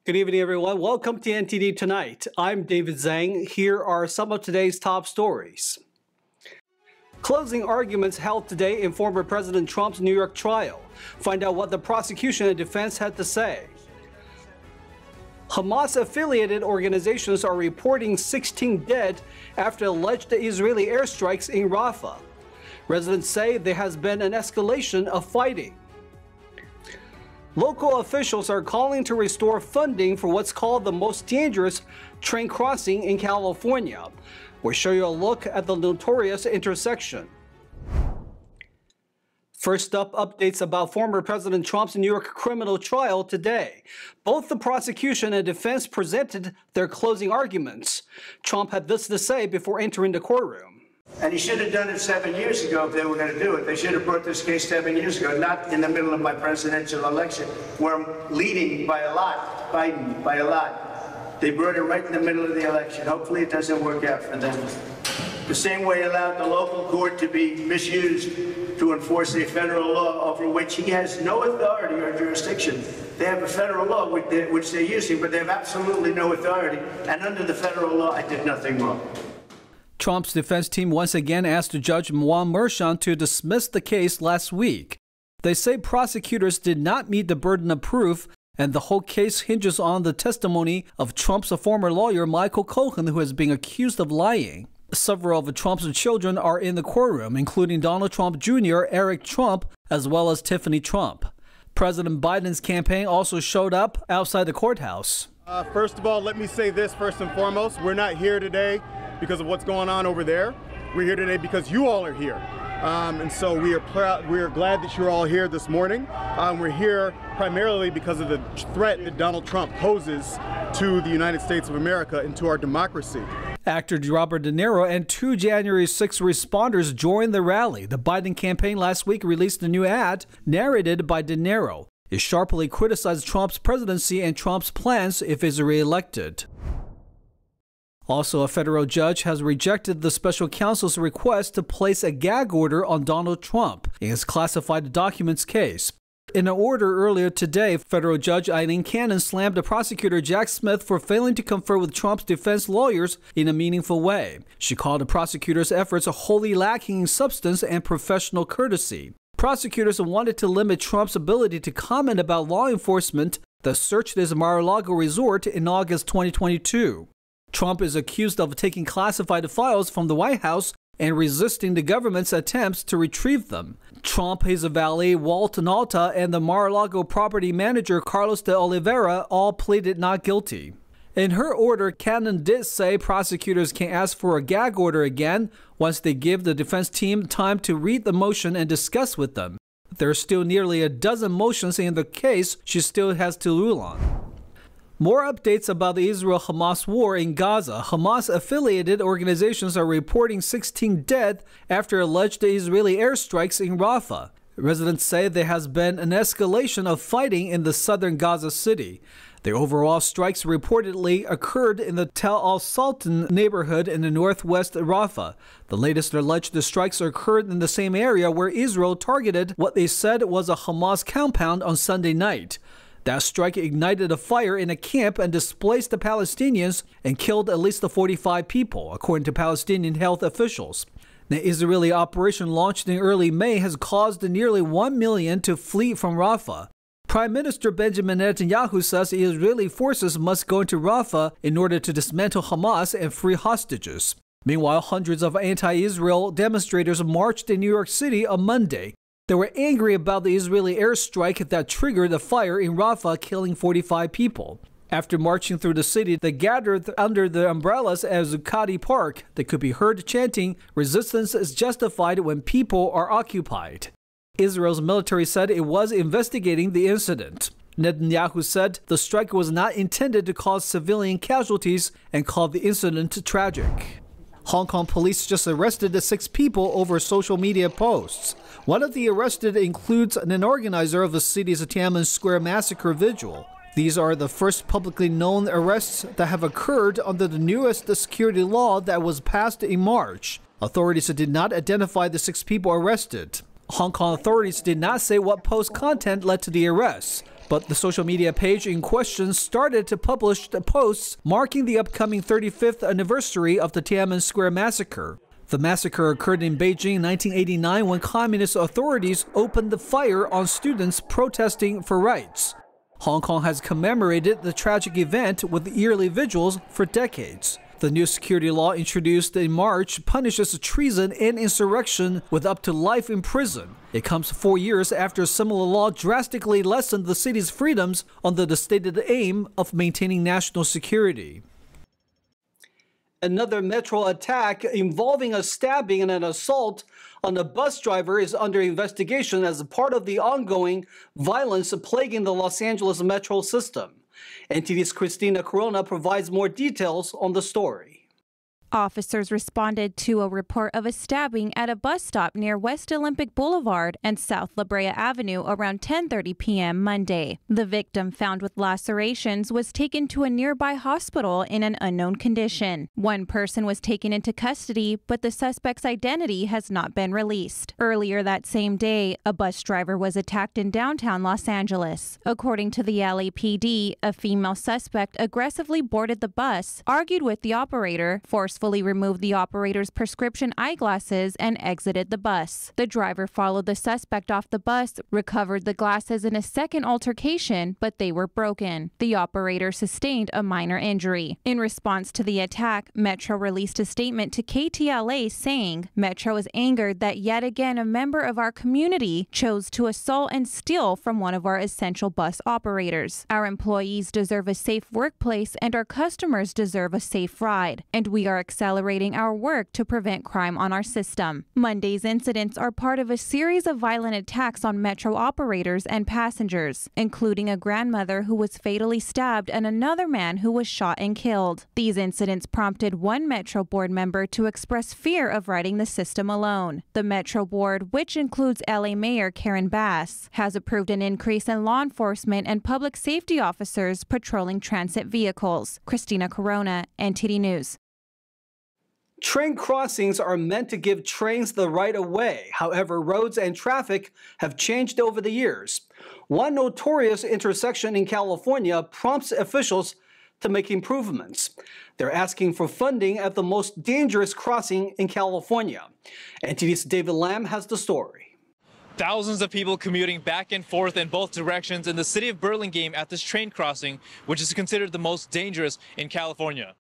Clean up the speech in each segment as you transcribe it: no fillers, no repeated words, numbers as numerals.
Good evening, everyone. Welcome to NTD Tonight. I'm David Zhang. Here are some of today's top stories. Closing arguments held today in former President Trump's New York trial. Find out what the prosecution and defense had to say. Hamas-affiliated organizations are reporting 16 dead after alleged Israeli airstrikes in Rafah. Residents say there has been an escalation of fighting. Local officials are calling to restore funding for what's called the most dangerous train crossing in California. We'll show you a look at the notorious intersection. First up, updates about former President Trump's New York criminal trial today. Both the prosecution and defense presented their closing arguments. Trump had this to say before entering the courtroom. And he should have done it 7 years ago if they were going to do it. They should have brought this case 7 years ago, not in the middle of my presidential election, where I'm leading by a lot, Biden, by a lot. They brought it right in the middle of the election. Hopefully it doesn't work out for them. The same way allowed the local court to be misused to enforce a federal law over which he has no authority or jurisdiction. They have a federal law which they're using, but they have absolutely no authority. And under the federal law, I did nothing wrong. Trump's defense team once again asked Judge Juan Merchan to dismiss the case last week. They say prosecutors did not meet the burden of proof, and the whole case hinges on the testimony of Trump's former lawyer, Michael Cohen, who has been accused of lying. Several of Trump's children are in the courtroom, including Donald Trump Jr., Eric Trump, as well as Tiffany Trump. President Biden's campaign also showed up outside the courthouse. First of all, let me say this first and foremost. We're not here today because of what's going on over there. We're here today because you all are here. And so we are proud, we are glad that you're all here this morning. We're here primarily because of the threat that Donald Trump poses to the United States of America and to our democracy. Actor Robert De Niro and 2 January 6 responders joined the rally. The Biden campaign last week released a new ad narrated by De Niro. It sharply criticized Trump's presidency and Trump's plans if he's reelected. Also, a federal judge has rejected the special counsel's request to place a gag order on Donald Trump in his classified documents case. In an order earlier today, federal judge Eileen Cannon slammed prosecutor Jack Smith for failing to confer with Trump's defense lawyers in a meaningful way. She called the prosecutor's efforts wholly lacking in substance and professional courtesy. Prosecutors wanted to limit Trump's ability to comment about law enforcement that searched his Mar-a-Lago resort in August 2022. Trump is accused of taking classified files from the White House and resisting the government's attempts to retrieve them. Trump, his valet Walton Alta, and the Mar-a-Lago property manager Carlos de Oliveira all pleaded not guilty. In her order, Cannon did say prosecutors can ask for a gag order again once they give the defense team time to read the motion and discuss with them. There are still nearly a dozen motions in the case she still has to rule on. More updates about the Israel-Hamas war in Gaza. Hamas-affiliated organizations are reporting 16 dead after alleged Israeli airstrikes in Rafah. Residents say there has been an escalation of fighting in the southern Gaza city. The overall strikes reportedly occurred in the Tel al-Sultan neighborhood in the northwest Rafah. The latest alleged strikes occurred in the same area where Israel targeted what they said was a Hamas compound on Sunday night. That strike ignited a fire in a camp and displaced the Palestinians and killed at least 45 people, according to Palestinian health officials. The Israeli operation launched in early May has caused nearly 1 million to flee from Rafah. Prime Minister Benjamin Netanyahu says Israeli forces must go into Rafah in order to dismantle Hamas and free hostages. Meanwhile, hundreds of anti-Israel demonstrators marched in New York City on Monday. They were angry about the Israeli airstrike that triggered a fire in Rafah, killing 45 people. After marching through the city, they gathered under the umbrellas at Zuccotti Park. They could be heard chanting, "Resistance is justified when people are occupied." Israel's military said it was investigating the incident. Netanyahu said the strike was not intended to cause civilian casualties and called the incident tragic. Hong Kong police just arrested 6 people over social media posts. One of the arrested includes an organizer of the city's Tiananmen Square massacre vigil. These are the first publicly known arrests that have occurred under the newest security law that was passed in March. Authorities did not identify the 6 people arrested. Hong Kong authorities did not say what post content led to the arrests. But the social media page in question started to publish the posts marking the upcoming 35th anniversary of the Tiananmen Square massacre. The massacre occurred in Beijing in 1989 when communist authorities opened the fire on students protesting for rights. Hong Kong has commemorated the tragic event with yearly vigils for decades. The new security law introduced in March punishes treason and insurrection with up to life in prison. It comes 4 years after a similar law drastically lessened the city's freedoms under the stated aim of maintaining national security. Another metro attack involving a stabbing and an assault on a bus driver is under investigation as a part of the ongoing violence plaguing the Los Angeles metro system. NTD's Christina Corona provides more details on the story. Officers responded to a report of a stabbing at a bus stop near West Olympic Boulevard and South La Brea Avenue around 10:30 p.m. Monday. The victim, found with lacerations, was taken to a nearby hospital in an unknown condition. One person was taken into custody, but the suspect's identity has not been released. Earlier that same day, a bus driver was attacked in downtown Los Angeles. According to the LAPD, a female suspect aggressively boarded the bus, argued with the operator, forcefully removed the operator's prescription eyeglasses, and exited the bus. The driver followed the suspect off the bus, recovered the glasses in a second altercation, but they were broken. The operator sustained a minor injury. In response to the attack, Metro released a statement to KTLA saying, "Metro is angered that yet again a member of our community chose to assault and steal from one of our essential bus operators. Our employees deserve a safe workplace and our customers deserve a safe ride, and we are accelerating our work to prevent crime on our system." Monday's incidents are part of a series of violent attacks on Metro operators and passengers, including a grandmother who was fatally stabbed and another man who was shot and killed. These incidents prompted one Metro board member to express fear of riding the system alone. The Metro board, which includes LA Mayor Karen Bass, has approved an increase in law enforcement and public safety officers patrolling transit vehicles. Christina Corona, NTD News. Train crossings are meant to give trains the right of way. However, roads and traffic have changed over the years. One notorious intersection in California prompts officials to make improvements. They're asking for funding at the most dangerous crossing in California. NTD's David Lamb has the story. Thousands of people commuting back and forth in both directions in the city of Burlingame at this train crossing, which is considered the most dangerous in California.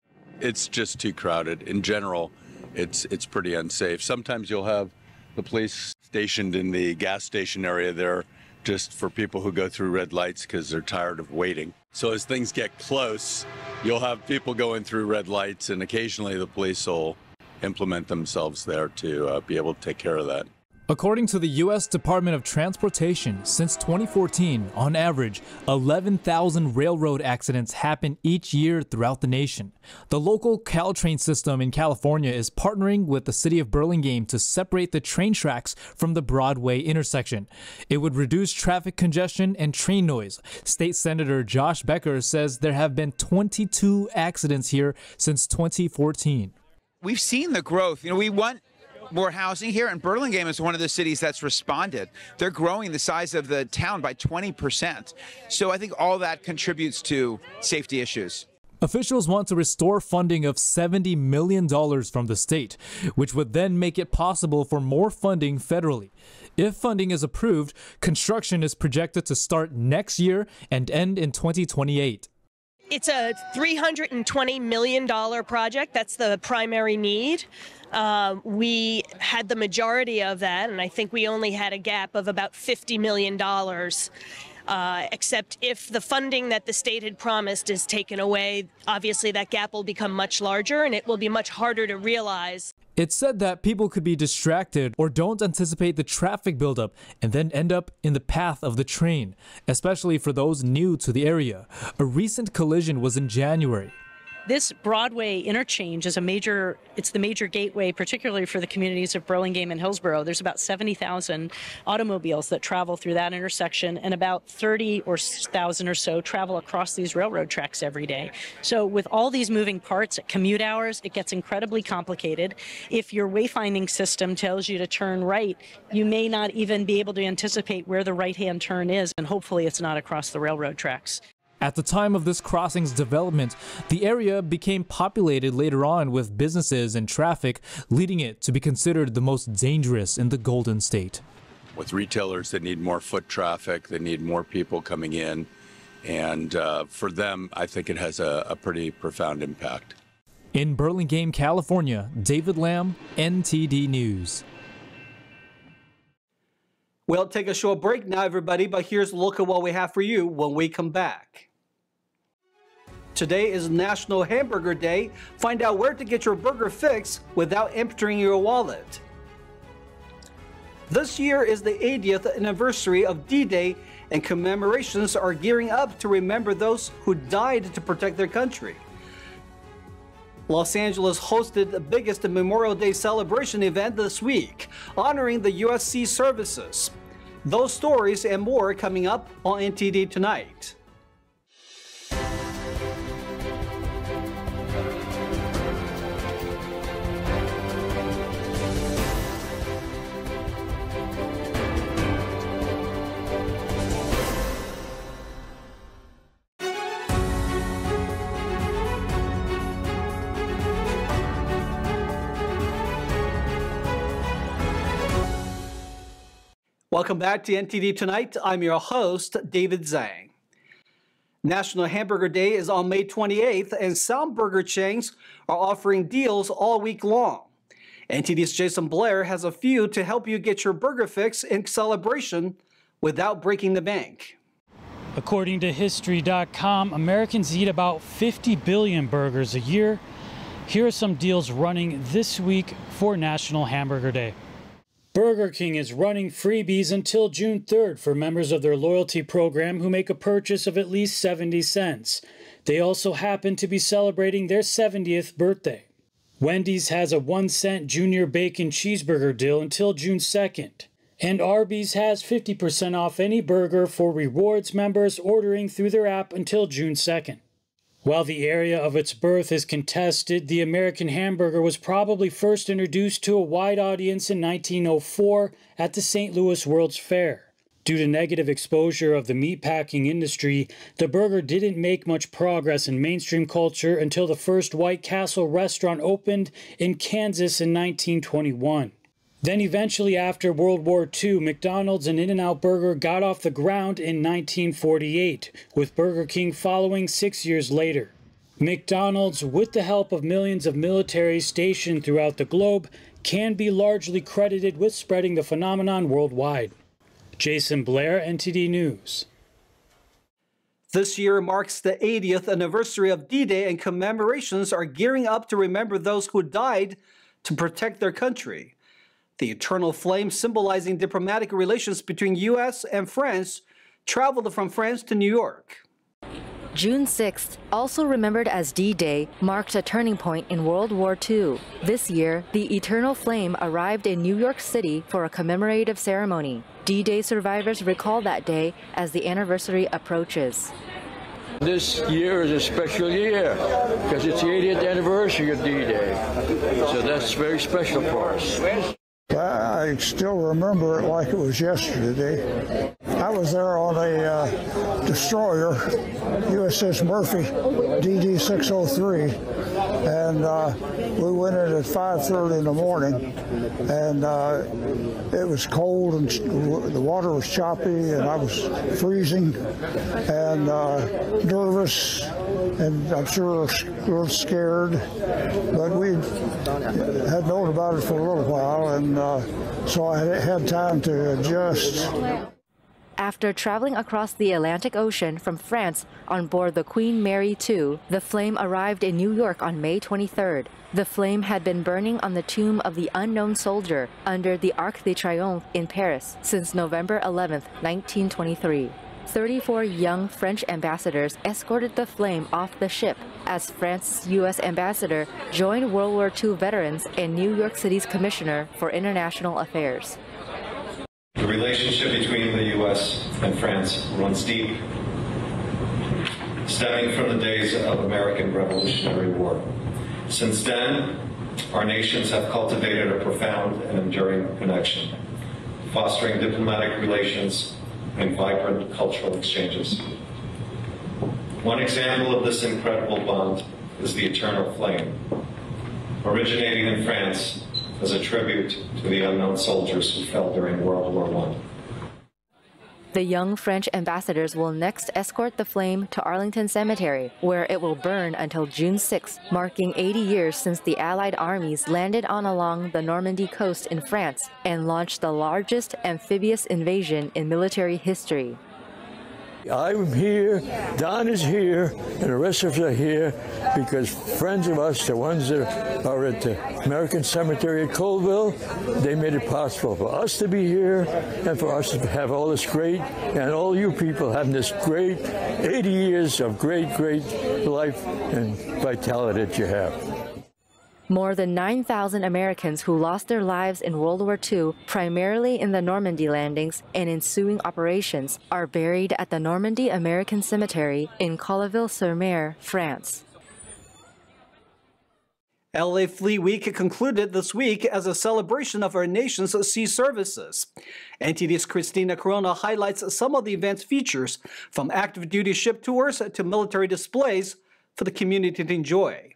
It's just too crowded. In general, it's pretty unsafe. Sometimes you'll have the police stationed in the gas station area there just for people who go through red lights because they're tired of waiting. So as things get close, you'll have people going through red lights, and occasionally the police will implement themselves there to be able to take care of that. According to the U.S. Department of Transportation, since 2014, on average, 11,000 railroad accidents happen each year throughout the nation. The local Caltrain system in California is partnering with the city of Burlingame to separate the train tracks from the Broadway intersection. It would reduce traffic congestion and train noise. State Senator Josh Becker says there have been 22 accidents here since 2014. We've seen the growth. We want more housing here, and Burlingame is one of the cities that's responded. They're growing the size of the town by 20%. So I think all that contributes to safety issues. Officials want to restore funding of $70 million from the state, which would then make it possible for more funding federally. If funding is approved, construction is projected to start next year and end in 2028. It's a $320 million project. That's the primary need. We had the majority of that, and I think we only had a gap of about $50 million, except if the funding that the state had promised is taken away, obviously that gap will become much larger and it will be much harder to realize. It's said that people could be distracted or don't anticipate the traffic buildup and then end up in the path of the train, especially for those new to the area. A recent collision was in January. This Broadway interchange is it's the major gateway, particularly for the communities of Burlingame and Hillsborough. There's about 70,000 automobiles that travel through that intersection, and about 30,000 or so travel across these railroad tracks every day. So with all these moving parts at commute hours, it gets incredibly complicated. If your wayfinding system tells you to turn right, you may not even be able to anticipate where the right-hand turn is, and hopefully it's not across the railroad tracks. At the time of this crossing's development, the area became populated later on with businesses and traffic, leading it to be considered the most dangerous in the Golden State. With retailers that need more foot traffic, they need more people coming in, and for them, I think it has a pretty profound impact. In Burlingame, California, David Lamb, NTD News. We'll take a short break now, everybody, but here's a look at what we have for you when we come back. Today is National Hamburger Day. Find out where to get your burger fix without emptying your wallet. This year is the 80th anniversary of D-Day, and commemorations are gearing up to remember those who died to protect their country. Los Angeles hosted the biggest Memorial Day celebration event this week, honoring the U.S. Sea Services. Those stories and more coming up on NTD Tonight. Welcome back to NTD Tonight. I'm your host, David Zhang. National Hamburger Day is on May 28th, and some burger chains are offering deals all week long. NTD's Jason Blair has a few to help you get your burger fix in celebration without breaking the bank. According to History.com, Americans eat about 50 billion burgers a year. Here are some deals running this week for National Hamburger Day. Burger King is running freebies until June 3rd for members of their loyalty program who make a purchase of at least 70 cents. They also happen to be celebrating their 70th birthday. Wendy's has a 1-cent junior bacon cheeseburger deal until June 2nd. And Arby's has 50% off any burger for rewards members ordering through their app until June 2nd. While the area of its birth is contested, the American hamburger was probably first introduced to a wide audience in 1904 at the St. Louis World's Fair. Due to negative exposure of the meatpacking industry, the burger didn't make much progress in mainstream culture until the first White Castle restaurant opened in Kansas in 1921. Then eventually after World War II, McDonald's and In-N-Out Burger got off the ground in 1948, with Burger King following 6 years later. McDonald's, with the help of millions of militaries stationed throughout the globe, can be largely credited with spreading the phenomenon worldwide. Jason Blair, NTD News. This year marks the 80th anniversary of D-Day, and commemorations are gearing up to remember those who died to protect their country. The eternal flame, symbolizing diplomatic relations between U.S. and France, traveled from France to New York. June 6th, also remembered as D-Day, marked a turning point in World War II. This year, the eternal flame arrived in New York City for a commemorative ceremony. D-Day survivors recall that day as the anniversary approaches. This year is a special year because it's the 80th anniversary of D-Day, so that's very special for us. I still remember it like it was yesterday. I was there on a destroyer, USS Murphy, DD 603, and we went in at 5:30 in the morning, and it was cold and the water was choppy, and I was freezing and nervous, and I'm sure a little scared, but we had known about it for a little while, and so I had time to adjust. After traveling across the Atlantic Ocean from France on board the Queen Mary II, the flame arrived in New York on May 23rd. The flame had been burning on the tomb of the unknown soldier under the Arc de Triomphe in Paris since November 11, 1923. 34 young French ambassadors escorted the flame off the ship as France's U.S. ambassador, joined World War II veterans and New York City's Commissioner for International Affairs. The relationship between the U.S. and France runs deep, stemming from the days of American Revolutionary War. Since then, our nations have cultivated a profound and enduring connection, fostering diplomatic relations and vibrant cultural exchanges. One example of this incredible bond is the Eternal Flame, originating in France as a tribute to the unknown soldiers who fell during World War I. The young French ambassadors will next escort the flame to Arlington Cemetery, where it will burn until June 6, marking 80 years since the Allied armies landed along the Normandy coast in France and launched the largest amphibious invasion in military history. I'm here, Don is here, and the rest of us are here because friends of us, the ones that are at the American Cemetery at Colville, they made it possible for us to be here and for us to have all this great, and all you people having this great 80 years of great life and vitality that you have. More than 9,000 Americans who lost their lives in World War II, primarily in the Normandy landings and ensuing operations, are buried at the Normandy American Cemetery in Colleville-sur-Mer, France. LA Fleet Week concluded this week as a celebration of our nation's sea services. NTD's Christina Corona highlights some of the event's features, from active duty ship tours to military displays for the community to enjoy.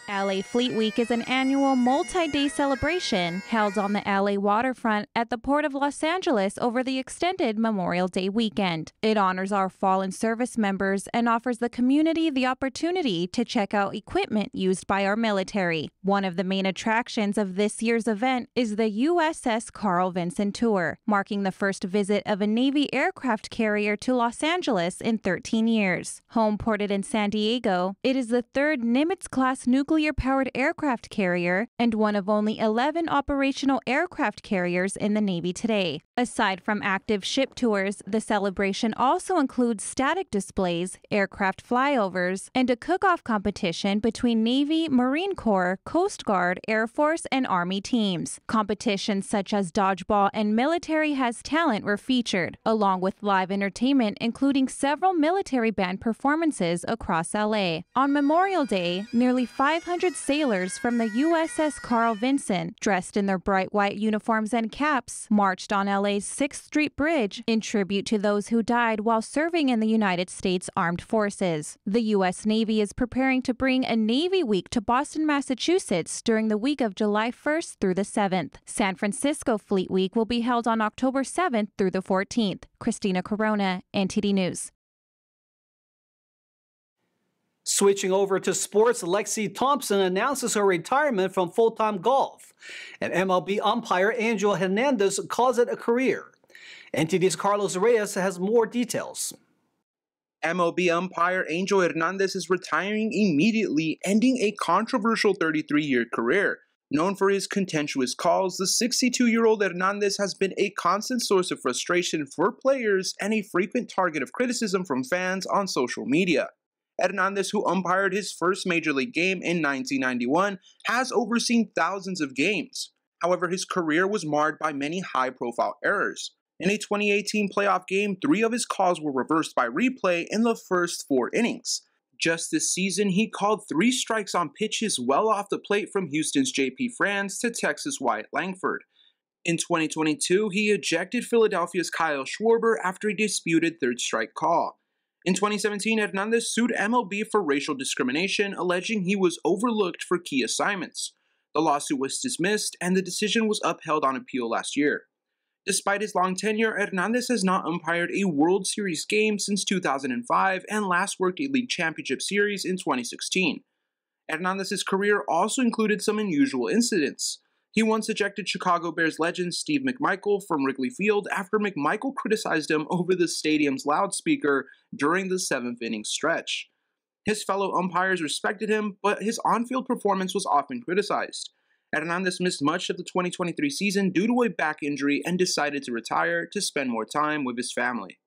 LA Fleet Week is an annual multi-day celebration held on the LA waterfront at the Port of Los Angeles over the extended Memorial Day weekend. It honors our fallen service members and offers the community the opportunity to check out equipment used by our military. One of the main attractions of this year's event is the USS Carl Vinson Tour, marking the first visit of a Navy aircraft carrier to Los Angeles in 13 years. Homeported in San Diego, it is the third Nimitz-class nuclear-powered aircraft carrier and one of only 11 operational aircraft carriers in the Navy today. Aside from active ship tours, the celebration also includes static displays, aircraft flyovers, and a cook-off competition between Navy, Marine Corps, Coast Guard, Air Force, and Army teams. Competitions such as dodgeball and Military Has Talent were featured, along with live entertainment including several military band performances across LA. On Memorial Day, nearly 500 sailors from the USS Carl Vinson, dressed in their bright white uniforms and caps, marched on LA's 6th Street Bridge in tribute to those who died while serving in the United States Armed Forces. The U.S. Navy is preparing to bring a Navy Week to Boston, Massachusetts during the week of July 1st through the 7th. San Francisco Fleet Week will be held on October 7th through the 14th. Christina Corona, NTD News. Switching over to sports, Lexi Thompson announces her retirement from full-time golf, and MLB umpire Angel Hernandez calls it a career. NTD's Carlos Reyes has more details. MLB umpire Angel Hernandez is retiring immediately, ending a controversial 33-year career. Known for his contentious calls, the 62-year-old Hernandez has been a constant source of frustration for players and a frequent target of criticism from fans on social media. Hernandez, who umpired his first Major League game in 1991, has overseen thousands of games. However, his career was marred by many high-profile errors. In a 2018 playoff game, 3 of his calls were reversed by replay in the first 4 innings. Just this season, he called 3 strikes on pitches well off the plate from Houston's J.P. France to Texas' Wyatt Langford. In 2022, he ejected Philadelphia's Kyle Schwarber after a disputed 3rd strike call. In 2017, Hernandez sued MLB for racial discrimination, alleging he was overlooked for key assignments. The lawsuit was dismissed, and the decision was upheld on appeal last year. Despite his long tenure, Hernandez has not umpired a World Series game since 2005 and last worked a League Championship Series in 2016. Hernandez's career also included some unusual incidents. He once ejected Chicago Bears legend Steve McMichael from Wrigley Field after McMichael criticized him over the stadium's loudspeaker during the 7th inning stretch. His fellow umpires respected him, but his on-field performance was often criticized. Hernandez missed much of the 2023 season due to a back injury and decided to retire to spend more time with his family.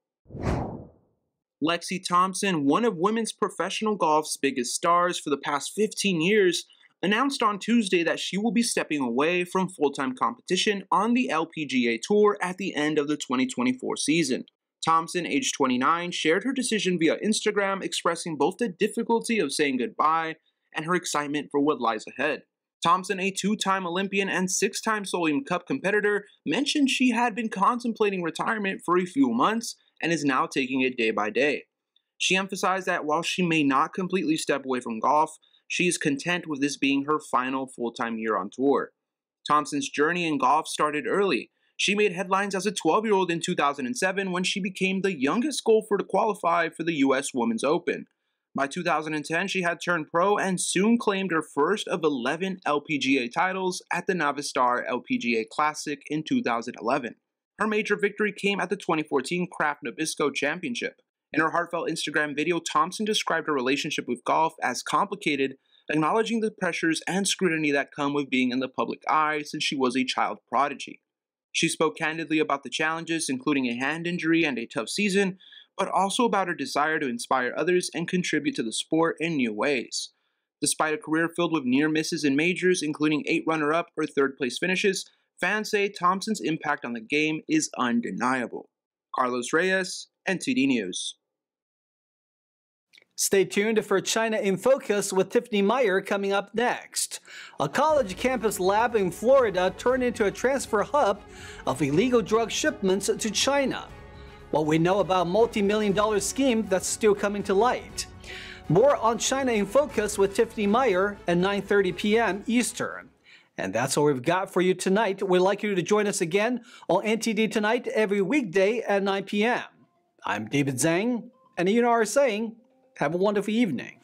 Lexi Thompson, one of women's professional golf's biggest stars for the past 15 years, announced on Tuesday that she will be stepping away from full-time competition on the LPGA Tour at the end of the 2024 season. Thompson, age 29, shared her decision via Instagram, expressing both the difficulty of saying goodbye and her excitement for what lies ahead. Thompson, a two-time Olympian and six-time Solium Cup competitor, mentioned she had been contemplating retirement for a few months and is now taking it day by day. She emphasized that while she may not completely step away from golf, she is content with this being her final full-time year on tour. Thompson's journey in golf started early. She made headlines as a 12-year-old in 2007 when she became the youngest golfer to qualify for the U.S. Women's Open. By 2010, she had turned pro and soon claimed her first of 11 LPGA titles at the Navistar LPGA Classic in 2011. Her major victory came at the 2014 Kraft Nabisco Championship. In her heartfelt Instagram video, Thompson described her relationship with golf as complicated, acknowledging the pressures and scrutiny that come with being in the public eye since she was a child prodigy. She spoke candidly about the challenges, including a hand injury and a tough season, but also about her desire to inspire others and contribute to the sport in new ways. Despite a career filled with near misses in majors, including 8 runner-up or third-place finishes, fans say Thompson's impact on the game is undeniable. Carlos Reyes, NTD News. Stay tuned for China in Focus with Tiffany Meyer coming up next. A college campus lab in Florida turned into a transfer hub of illegal drug shipments to China. What we know about a multi-million-dollar scheme that's still coming to light. More on China in Focus with Tiffany Meyer at 9:30 p.m. Eastern. And that's all we've got for you tonight. We'd like you to join us again on NTD Tonight every weekday at 9 p.m. I'm David Zhang, and you know our saying, have a wonderful evening.